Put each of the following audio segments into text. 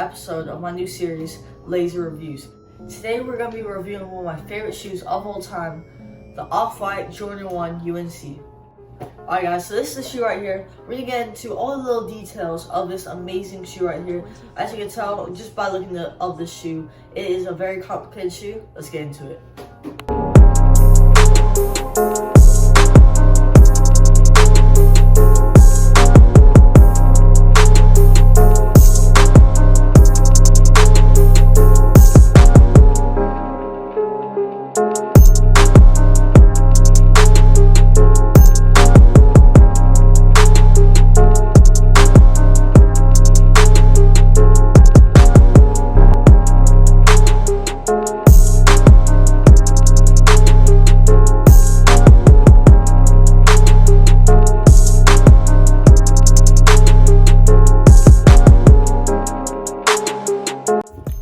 episode of my new series, Lazy Reviews. Today we're going to be reviewing one of my favorite shoes of all time, the Off-White Jordan 1 UNC. Alright guys, so this is the shoe right here. We're going to get into all the little details of this amazing shoe right here. As you can tell, just by looking at this shoe, it is a very complicated shoe. Let's get into it.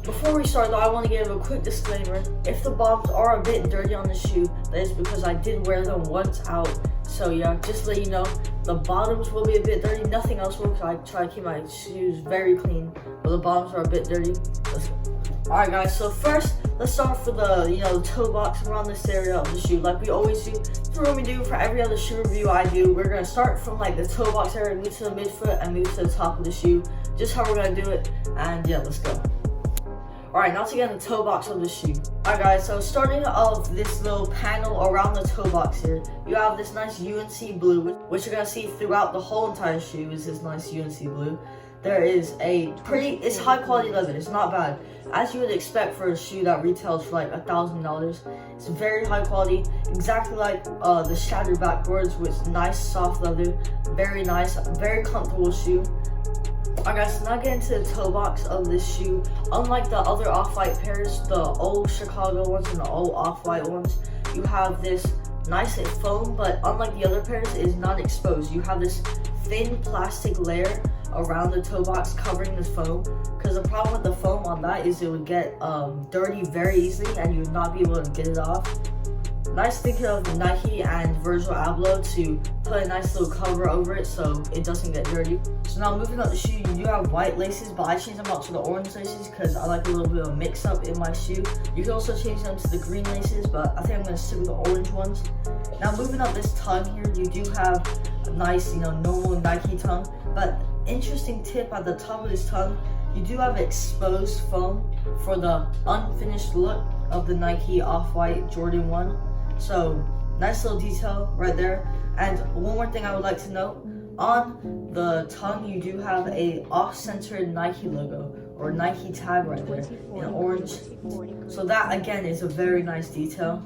Before we start though, I want to give a quick disclaimer. If the bottoms are a bit dirty on the shoe, that is because I did wear them once out. So yeah, just to let you know, the bottoms will be a bit dirty. Nothing else will, because I try to keep my shoes very clean, but the bottoms are a bit dirty. Let's go. Alright guys, so first, let's start off with the toe box around this area of the shoe, like we always do. That's what we do for every other shoe review I do. We're going to start from like the toe box area, move to the midfoot, and move to the top of the shoe. Just how we're going to do it, and yeah, let's go. Alright, now to get in the toe box of the shoe. Alright guys, so starting off this little panel around the toe box here, you have this nice UNC blue, which you're going to see throughout the whole entire shoe is this nice UNC blue. There is it's high quality leather, it's not bad. As you would expect for a shoe that retails for like $1,000. It's very high quality, exactly like the Shattered backboards with nice soft leather. Very nice, very comfortable shoe. Alright guys, so now get into the toe box of this shoe. Unlike the other Off-White pairs, the old Chicago ones and the old Off-White ones, you have this nice foam, but unlike the other pairs, it is not exposed. You have this thin plastic layer around the toe box covering the foam, because the problem with the foam on that is it would get dirty very easily and you would not be able to get it off. Nice thinking of Nike and Virgil Abloh to put a nice little cover over it so it doesn't get dirty. So now moving up the shoe, you do have white laces, but I changed them out to the orange laces because I like a little bit of a mix up in my shoe. You can also change them to the green laces, but I think I'm going to stick with the orange ones. Now moving up this tongue here, you do have a nice, normal Nike tongue, but interesting tip at the top of this tongue, you do have exposed foam for the unfinished look of the Nike Off-White Jordan 1. So nice little detail right there. And one more thing I would like to note, on the tongue you do have a off-centered Nike logo or Nike tag right there in orange. So that again is a very nice detail.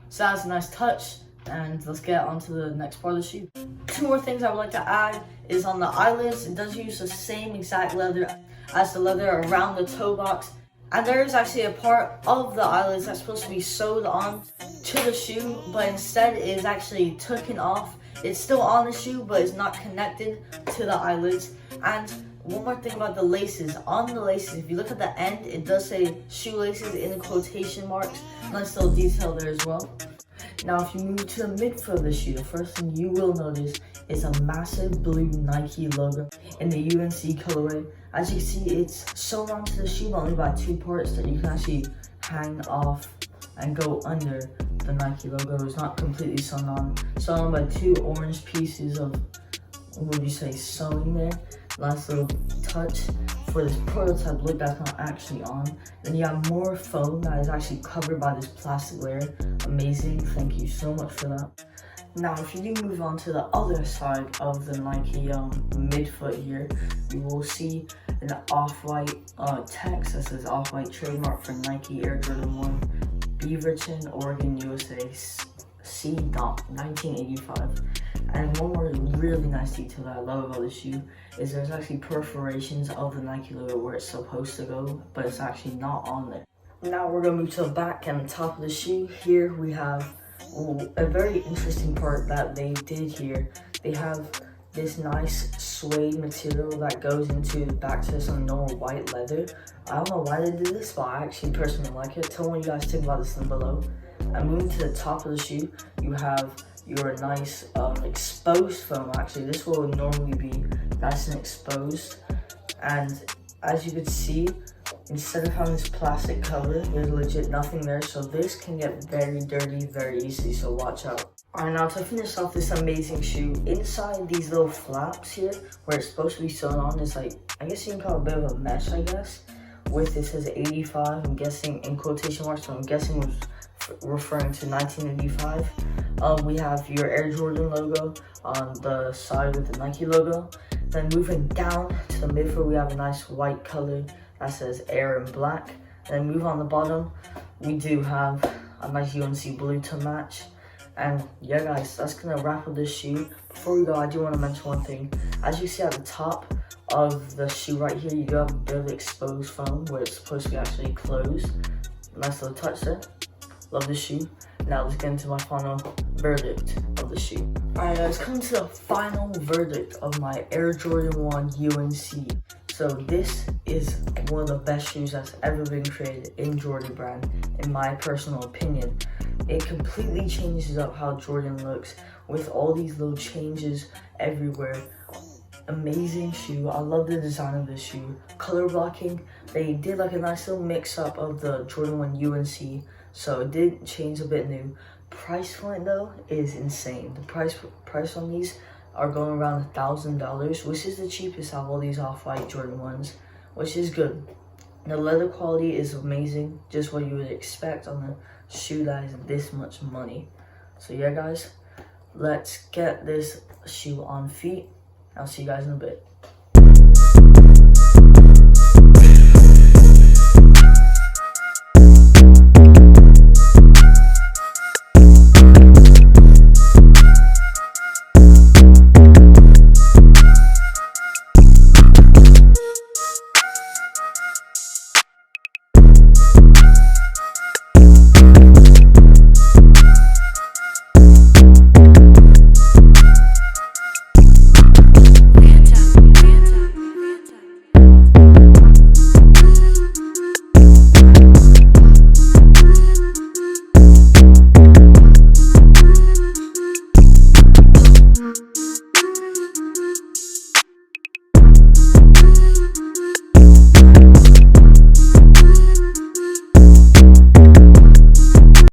So that's a nice touch, and let's get on to the next part of the shoe. Two more things I would like to add is on the eyelids. It does use the same exact leather as the leather around the toe box. And there is actually a part of the eyelids that's supposed to be sewed on to the shoe, but instead it is actually taken off. It's still on the shoe, but it's not connected to the eyelids. And one more thing about the laces. On the laces, if you look at the end, it does say shoelaces in quotation marks. Nice little detail there as well. Now, if you move to the midfoot of the shoe, the first thing you will notice is a massive blue Nike logo in the UNC colorway. As you can see, it's sewn onto the shoe, but only by two parts that you can actually hang off and go under the Nike logo. It's not completely sewn on by two orange pieces of, what would you say, sewing there. Nice little touch for this prototype look that's not actually on. Then you have more foam that is actually covered by this plastic layer. Amazing, thank you so much for that. Now, if you do move on to the other side of the Nike midfoot here, you will see an Off-White text that says Off-White trademark for Nike Air Jordan 1, Beaverton, Oregon, USA, C. 1985. And one more really nice detail that I love about this shoe is there's actually perforations of the Nike logo where it's supposed to go, but it's actually not on there. Now we're going to move to the back and the top of the shoe. Here we have a very interesting part that they did here. They have this nice suede material that goes into back to some normal white leather. I don't know why they did this, but I actually personally like it. Tell me what you guys think about this down below. And moving to the top of the shoe, you have your nice exposed foam. Actually, this will normally be nice and exposed, and as you can see, instead of having this plastic cover, there's legit nothing there, so this can get very dirty very easily, so watch out. Alright, now to finish off this amazing shoe, inside these little flaps here, where it's supposed to be sewn on, is like, I guess you can call it a bit of a mesh, I guess. With it says 85, I'm guessing in quotation marks, so I'm guessing was referring to 1985. We have your Air Jordan logo on the side with the Nike logo. Then moving down to the midfoot, we have a nice white color that says Air in black. And then move on the bottom, we do have a nice UNC blue to match. And yeah guys, that's gonna wrap up this shoe. Before we go, I do want to mention one thing. As you see at the top of the shoe right here, you do have a bit of exposed foam where it's supposed to be actually closed. Nice little touch there. Love the shoe. Now let's get into my final verdict of the shoe. Alright guys, coming to the final verdict of my Air Jordan 1 UNC. So this is one of the best shoes that's ever been created in Jordan brand, in my personal opinion. It completely changes up how Jordan looks with all these little changes everywhere. Amazing shoe. I love the design of this shoe. Color blocking, they did like a nice little mix up of the Jordan 1 UNC, so it did change a bit new. Price point though is insane. The price on these are going around $1,000, which is the cheapest out of all these off-white Jordan 1s, which is good. The leather quality is amazing, just what you would expect on a shoe that is this much money. So yeah guys, let's get this shoe on feet. I'll see you guys in a bit.